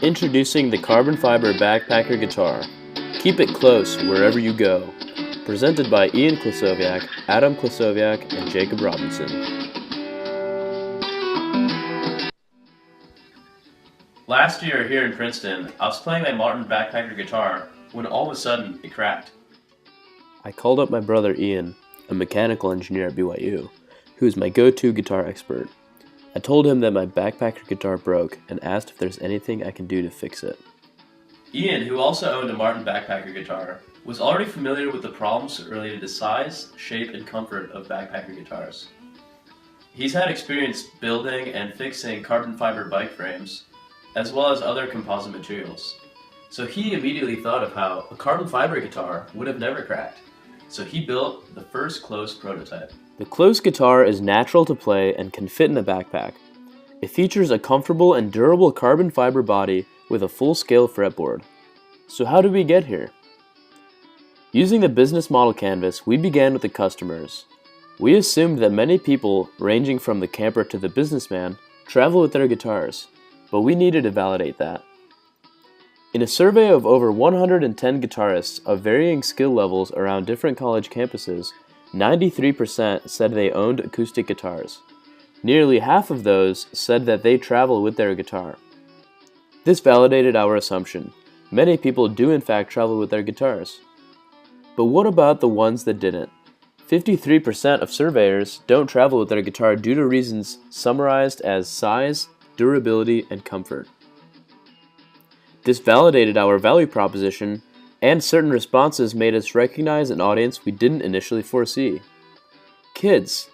Introducing the carbon fiber backpacker guitar. Keep it close wherever you go. Presented by Ian Klosowiak, Adam Klosowiak, and Jacob Robinson. Last year here in Princeton, I was playing my Martin backpacker guitar when all of a sudden it cracked. I called up my brother Ian, a mechanical engineer at BYU, who is my go-to guitar expert. I told him that my backpacker guitar broke and asked if there's anything I can do to fix it. Ian, who also owned a Martin backpacker guitar, was already familiar with the problems related to size, shape, and comfort of backpacker guitars. He's had experience building and fixing carbon fiber bike frames, as well as other composite materials. So he immediately thought of how a carbon fiber guitar would have never cracked. So he built the first Klos prototype. The Klos guitar is natural to play and can fit in a backpack. It features a comfortable and durable carbon fiber body with a full-scale fretboard. So how did we get here? Using the business model canvas, we began with the customers. We assumed that many people, ranging from the camper to the businessman, travel with their guitars, but we needed to validate that. In a survey of over 110 guitarists of varying skill levels around different college campuses, 93% said they owned acoustic guitars. Nearly half of those said that they travel with their guitar. This validated our assumption. Many people do in fact travel with their guitars. But what about the ones that didn't? 53% of surveyors don't travel with their guitar due to reasons summarized as size, durability, and comfort. This validated our value proposition, and certain responses made us recognize an audience we didn't initially foresee. Kids.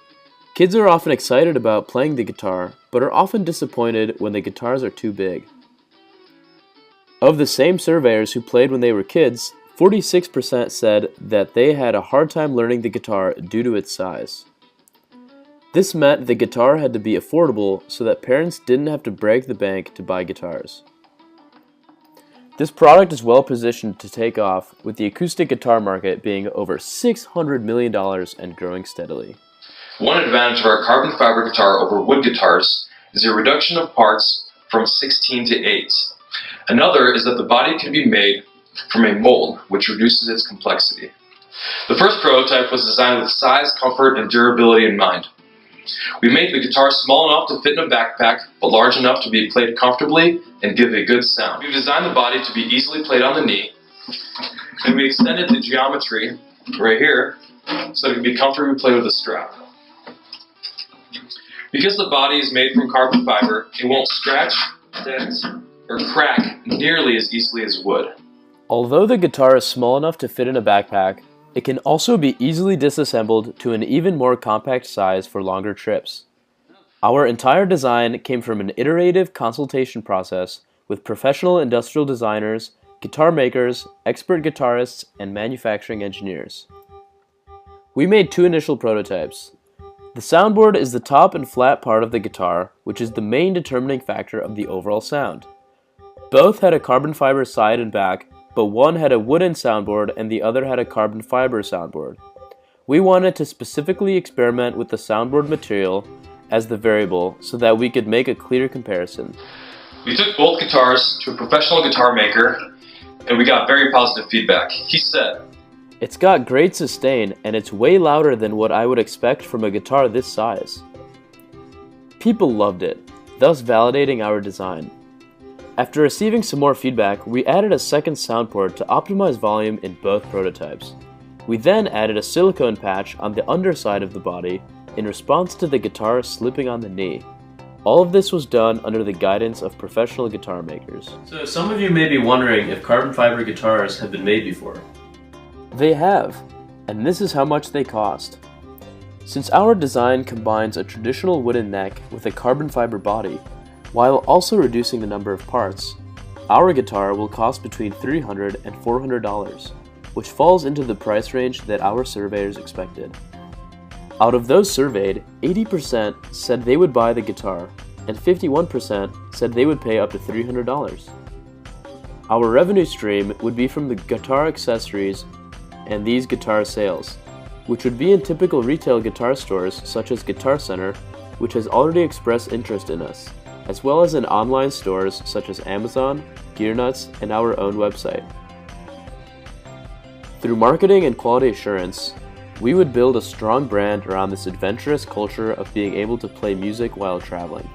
Kids are often excited about playing the guitar, but are often disappointed when the guitars are too big. Of the same surveyors who played when they were kids, 46% said that they had a hard time learning the guitar due to its size. This meant the guitar had to be affordable so that parents didn't have to break the bank to buy guitars. This product is well positioned to take off, with the acoustic guitar market being over $600 million and growing steadily. One advantage of our carbon fiber guitar over wood guitars is the reduction of parts from 16 to 8. Another is that the body can be made from a mold, which reduces its complexity. The first prototype was designed with size, comfort, and durability in mind. We made the guitar small enough to fit in a backpack, but large enough to be played comfortably and give a good sound. We've designed the body to be easily played on the knee, and we extended the geometry right here so that it can be comfortably played with a strap. Because the body is made from carbon fiber, it won't scratch, dent, or crack nearly as easily as wood. Although the guitar is small enough to fit in a backpack, it can also be easily disassembled to an even more compact size for longer trips. Our entire design came from an iterative consultation process with professional industrial designers, guitar makers, expert guitarists, and manufacturing engineers. We made two initial prototypes. The soundboard is the top and flat part of the guitar, which is the main determining factor of the overall sound. Both had a carbon fiber side and back, but one had a wooden soundboard and the other had a carbon fiber soundboard. We wanted to specifically experiment with the soundboard material as the variable so that we could make a clear comparison. We took both guitars to a professional guitar maker and we got very positive feedback. He said, "It's got great sustain and it's way louder than what I would expect from a guitar this size." People loved it, thus validating our design. After receiving some more feedback, we added a second sound port to optimize volume in both prototypes. We then added a silicone patch on the underside of the body in response to the guitar slipping on the knee. All of this was done under the guidance of professional guitar makers. So some of you may be wondering if carbon fiber guitars have been made before. They have, and this is how much they cost. Since our design combines a traditional wooden neck with a carbon fiber body, while also reducing the number of parts, our guitar will cost between $300 and $400, which falls into the price range that our surveyors expected. Out of those surveyed, 80% said they would buy the guitar, and 51% said they would pay up to $300. Our revenue stream would be from the guitar accessories and these guitar sales, which would be in typical retail guitar stores such as Guitar Center, which has already expressed interest in us, as well as in online stores such as Amazon, GearNuts, and our own website. Through marketing and quality assurance, we would build a strong brand around this adventurous culture of being able to play music while traveling.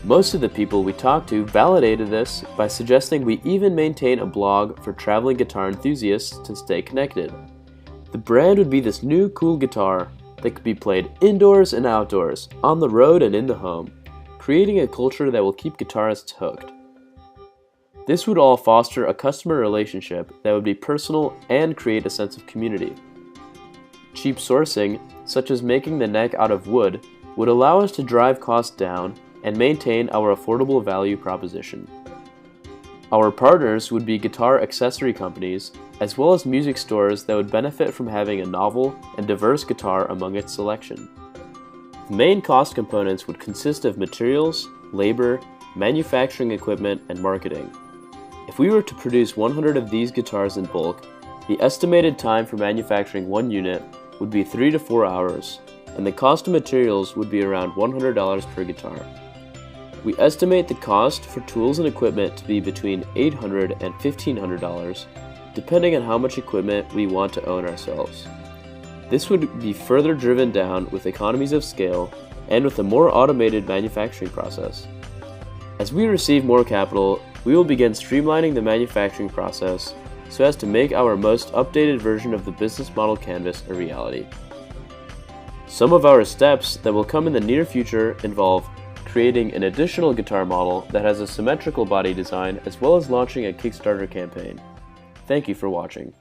Most of the people we talked to validated this by suggesting we even maintain a blog for traveling guitar enthusiasts to stay connected. The brand would be this new cool guitar that could be played indoors and outdoors, on the road and in the home, creating a culture that will keep guitarists hooked. This would all foster a customer relationship that would be personal and create a sense of community. Cheap sourcing, such as making the neck out of wood, would allow us to drive costs down and maintain our affordable value proposition. Our partners would be guitar accessory companies, as well as music stores that would benefit from having a novel and diverse guitar among its selection. The main cost components would consist of materials, labor, manufacturing equipment, and marketing. If we were to produce 100 of these guitars in bulk, the estimated time for manufacturing one unit would be 3 to 4 hours, and the cost of materials would be around $100 per guitar. We estimate the cost for tools and equipment to be between $800 and $1,500, depending on how much equipment we want to own ourselves. This would be further driven down with economies of scale and with a more automated manufacturing process. As we receive more capital, we will begin streamlining the manufacturing process so as to make our most updated version of the business model canvas a reality. Some of our steps that will come in the near future involve creating an additional guitar model that has a symmetrical body design, as well as launching a Kickstarter campaign. Thank you for watching.